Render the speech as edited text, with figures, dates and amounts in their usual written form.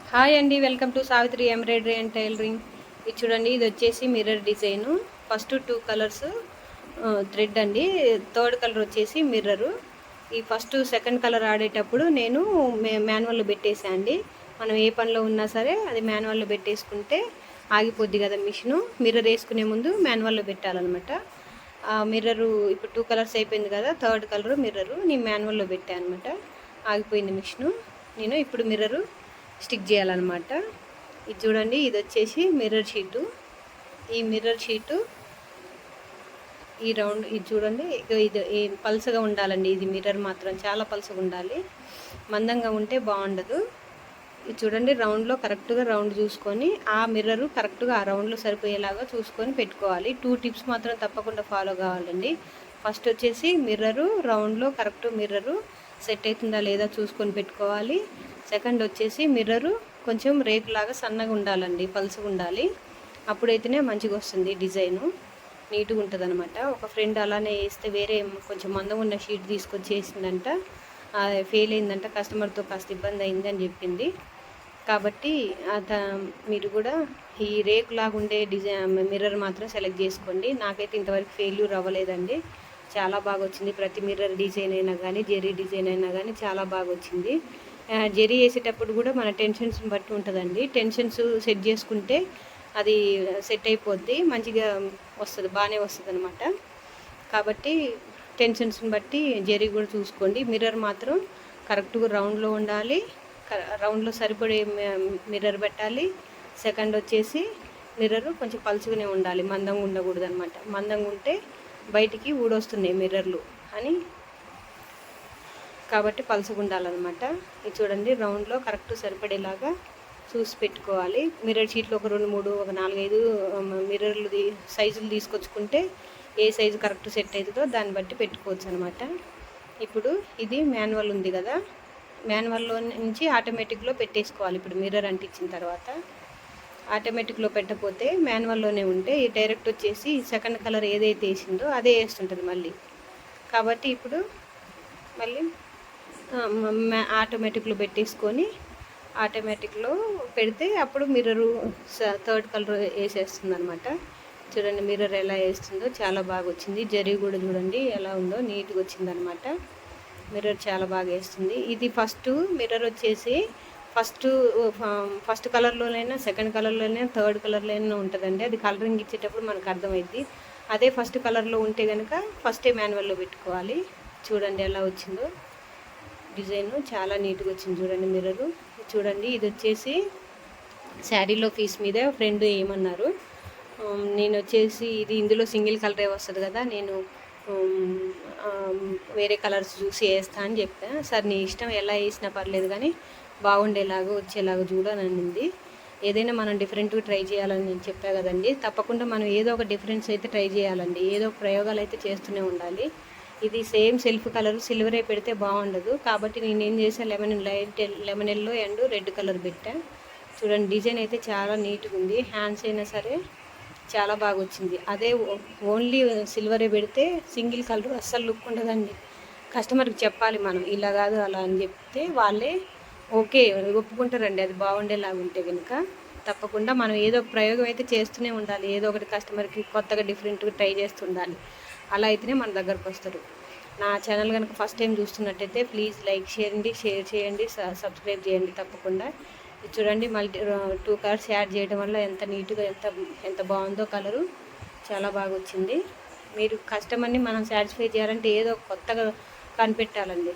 Hi అండి, welcome to Savitri embroidery and tailoring. ఇది చూడండి, ఇది వచ్చేసి mirror design. First 2 colours thread అండి. థర్డ్ కలర్ వచ్చేసి మిర్రరు. ఈ ఫస్ట్ సెకండ్ కలర్ ఆడేటప్పుడు నేను మాన్యువల్లో పెట్టేసా అండి. మనం ఏ పనిలో ఉన్నా సరే అది మాన్యువల్లో పెట్టేసుకుంటే ఆగిపోద్ది కదా మిషను. మిర్రర్ వేసుకునే ముందు మాన్యువల్లో పెట్టాలన్నమాట. మిర్రరు ఇప్పుడు 2 కలర్స్ అయిపోయింది కదా, థర్డ్ కలరు మిర్రరు నేను మాన్యువల్లో పెట్టాను అనమాట. ఆగిపోయింది మిషను. నేను ఇప్పుడు మిర్రరు స్టిక్ చేయాలన్నమాట. ఇది చూడండి, ఇది వచ్చేసి మిర్రర్ షీటు. ఈ మిర్రర్ షీటు ఈ రౌండ్ ఇది చూడండి, ఇది పల్సగా ఉండాలండి. ఇది మిర్రర్ మాత్రం చాలా పల్సగా ఉండాలి, మందంగా ఉంటే బాగుండదు. ఇది చూడండి, రౌండ్లో కరెక్ట్గా రౌండ్ చూసుకొని ఆ మిర్రరు కరెక్ట్గా ఆ రౌండ్లో సరిపోయేలాగా చూసుకొని పెట్టుకోవాలి. 2 టిప్స్ మాత్రం తప్పకుండా ఫాలో కావాలండి. ఫస్ట్ వచ్చేసి మిర్రరు రౌండ్లో కరెక్ట్ మిర్రరు సెట్ అవుతుందా లేదా చూసుకొని పెట్టుకోవాలి. సెకండ్ వచ్చేసి మిర్రరు కొంచెం రేకులాగా సన్నగా ఉండాలండి, పలుసుగా ఉండాలి. అప్పుడైతేనే మంచిగా వస్తుంది, డిజైను నీట్గా ఉంటుంది అనమాట. ఒక ఫ్రెండ్ అలానే వేస్తే వేరే కొంచెం మందం ఉన్న షీట్ తీసుకొచ్చి వేసిందంట, ఫెయిల్ అయిందంట, కస్టమర్తో కాస్త ఇబ్బంది అయిందని చెప్పింది. కాబట్టి మీరు కూడా ఈ రేకులాగా ఉండే డిజైన్ మిర్రర్ మాత్రం సెలెక్ట్ చేసుకోండి. నాకైతే ఇంతవరకు ఫెయిల్యూర్ అవ్వలేదండి, చాలా బాగా వచ్చింది. ప్రతి మిర్రర్ డిజైన్ అయినా కానీ జెరీ డిజైన్ అయినా కానీ చాలా బాగా వచ్చింది. జెరీ వేసేటప్పుడు కూడా మన టెన్షన్స్ని బట్టి ఉంటుందండి. టెన్షన్స్ సెట్ చేసుకుంటే అది సెట్ అయిపోద్ది, మంచిగా వస్తుంది, బాగానే వస్తుంది అనమాట. కాబట్టి టెన్షన్స్ని బట్టి జెరీ కూడా చూసుకోండి. మిర్రర్ మాత్రం కరెక్ట్గా రౌండ్లో ఉండాలి, రౌండ్లో సరిపడే మిర్రర్ పెట్టాలి. సెకండ్ వచ్చేసి మిర్రరు కొంచెం పలుచుగానే ఉండాలి, మందంగా ఉండకూడదు అనమాట. మందంగా ఉంటే బయటికి ఊడొస్తున్నాయి మిర్రర్లు అని, కాబట్టి పలుచగా ఉండాలన్నమాట. ఇది చూడండి, రౌండ్లో కరెక్ట్ సరిపడేలాగా చూసి పెట్టుకోవాలి. మిర్రర్ షీట్లో ఒక 2, 3, ఒక 4, 5 మిర్రర్లు సైజులు తీసుకొచ్చుకుంటే ఏ సైజు కరెక్ట్ సెట్ అవుతుందో దాన్ని బట్టి పెట్టుకోవచ్చు అనమాట. ఇప్పుడు ఇది మాన్యువల్ ఉంది కదా, మాన్యువల్లో నుంచి ఆటోమేటిక్లో పెట్టేసుకోవాలి. ఇప్పుడు మిర్రర్ అంటించిన తర్వాత ఆటోమేటిక్లో పెట్టకపోతే మాన్యువల్లోనే ఉంటే ఈ డైరెక్ట్ వచ్చేసి సెకండ్ కలర్ ఏదైతే వేసిందో అదే వేస్తుంటుంది మళ్ళీ. కాబట్టి ఇప్పుడు మళ్ళీ ఆటోమేటిక్లో పెట్టేసుకొని ఆటోమేటిక్లో పెడితే అప్పుడు మిర్రరు థర్డ్ కలర్ వేసేస్తుంది అనమాట. చూడండి మిర్రర్ ఎలా వేస్తుందో, చాలా బాగా వచ్చింది. జరీ కూడా చూడండి ఎలా ఉందో, నీట్గా వచ్చిందనమాట. మిర్రర్ చాలా బాగా వేస్తుంది. ఇది ఫస్ట్ మిర్రర్ వచ్చేసి ఫస్ట్ కలర్లోనైనా సెకండ్ కలర్లోనైనా థర్డ్ కలర్లోనైనా ఉంటుందండి. అది కలరింగ్ ఇచ్చేటప్పుడు మనకు అర్థమైద్ది. అదే ఫస్ట్ కలర్లో ఉంటే కనుక ఫస్టే మాన్యువల్లో పెట్టుకోవాలి. చూడండి ఎలా వచ్చిందో డిజైను, చాలా నీట్గా వచ్చింది. చూడండి మిర్రరు చూడండి. ఇది వచ్చేసి శారీలో పీస్ మీద ఫ్రెండ్ ఏమన్నారు, నేను వచ్చేసి ఇది ఇందులో సింగిల్ కలరే వస్తుంది కదా, నేను వేరే కలర్స్ చూసి వేస్తా అని చెప్పాను. సార్ నీ ఇష్టం, ఎలా వేసినా పర్లేదు కానీ బాగుండేలాగా వచ్చేలాగా చూడాలనింది. ఏదైనా మనం డిఫరెంట్గా ట్రై చేయాలని నేను చెప్పా కదండి. తప్పకుండా మనం ఏదో ఒక డిఫరెన్స్ అయితే ట్రై చేయాలండి, ఏదో ఒక ప్రయోగాలు అయితే చేస్తూనే ఉండాలి. ఇది సేమ్ సెల్ఫ్ కలర్ సిల్వరే పెడితే బాగుండదు. కాబట్టి నేనేం చేసా, lemon yellow and red colour పెట్టా. చూడండి డిజైన్ అయితే చాలా నీట్గా ఉంది. హ్యాండ్స్ అయినా సరే చాలా బాగా వచ్చింది. అదే ఓన్లీ సిల్వరే పెడితే సింగిల్ కలర్ అస్సలు లుక్ ఉండదండి. కస్టమర్కి చెప్పాలి మనం, ఇలా కాదు అలా అని చెప్తే వాళ్ళే ఓకే ఒప్పుకుంటారండి, అది బాగుండేలాగా ఉంటే కనుక. తప్పకుండా మనం ఏదో ఒక ప్రయోగం అయితే చేస్తూనే ఉండాలి, ఏదో ఒకటి కస్టమర్కి కొత్తగా డిఫరెంట్గా ట్రై చేస్తుండాలి. అలా అయితేనే మన దగ్గరకు వస్తారు. నా ఛానల్ కనుక ఫస్ట్ టైం చూస్తున్నట్టయితే ప్లీజ్ లైక్ చేయండి, షేర్ చేయండి, సబ్స్క్రైబ్ చేయండి తప్పకుండా. ఇది చూడండి, 2 కలర్స్ యాడ్ చేయడం వల్ల ఎంత నీట్గా ఎంత బాగుందో కలరు, చాలా బాగా వచ్చింది. మీరు కస్టమర్ని మనం సాటిస్ఫై చేయాలంటే ఏదో కొత్తగా కనిపెట్టాలండి.